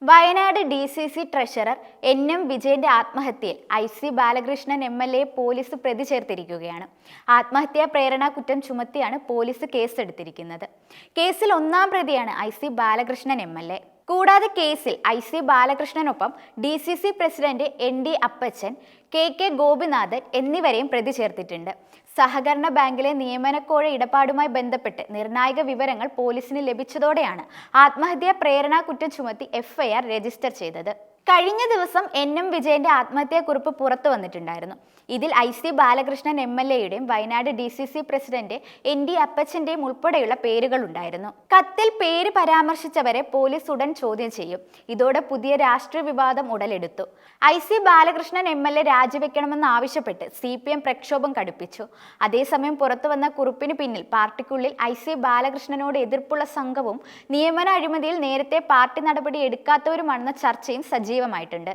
Wayanad DCC treasurer NM വിജയന്റെ ആത്മഹത്യയിൽ IC Balakrishnan MLA police പ്രതി ചേർത്തിരിക്കുകയാണ്. ആത്മഹത്യാ പ്രേരണ കുറ്റം ചുമത്തിയാണ് പോലീസ് കേസെടുത്തിരിക്കുന്നത്. കേസിൽ ഒന്നാം പ്രതിയാണ് IC ബാലകൃഷ്ണൻ MLA. കൂടാതെ കേസിൽ IC ബാലകൃഷ്ണനൊപ്പം DCC പ്രസിഡന്റ് ND അപ്പച്ചൻ, KK ഗോപിനാഥൻ എന്നിവരെയും പ്രതി ചേർത്തിട്ടുണ്ട്. സഹകരണ ബാങ്കിലെ നിയമനക്കോഴ ഇടപാടുമായി ബന്ധപ്പെട്ട് നിർണായക വിവരങ്ങൾ പോലീസിന് ലഭിച്ചതോടെയാണ് ആത്മഹത്യാ പ്രേരണ കുറ്റം ചുമത്തി FIR രജിസ്റ്റർ ചെയ്തത്. കഴിഞ്ഞ ദിവസം NM വിജയന്റെ ആത്മഹത്യാക്കുറിപ്പ് പുറത്തു വന്നിട്ടുണ്ടായിരുന്നു. ഇതിൽ IC ബാലകൃഷ്ണൻ MLAയുടെയും വയനാട് DCC പ്രസിഡന്റ് ND അപ്പച്ചന്റെയും ഉൾപ്പെടെയുള്ള പേരുകൾ ഉണ്ടായിരുന്നു. കത്തിൽ പേര് പരാമർശിച്ചവരെ പോലീസ് ഉടൻ ചോദ്യം ചെയ്യും. ഇതോടെ പുതിയ രാഷ്ട്രീയ വിവാദം ഉടലെടുത്തു. IC ബാലകൃഷ്ണൻ MLA രാജിവെക്കണമെന്ന് ആവശ്യപ്പെട്ട് CPM പ്രക്ഷോഭം കടുപ്പിച്ചു. അതേസമയം പുറത്തുവന്ന കുറിപ്പിന് പിന്നിൽ പാർട്ടിക്കുള്ളിൽ IC ബാലകൃഷ്ണനോട് എതിർപ്പുള്ള സംഘവും നിയമന അഴിമതിയിൽ നേരത്തെ പാർട്ടി നടപടി എടുക്കാത്തവരുമാണെന്ന ചർച്ചയും സജീവമായിട്ടുണ്ട്.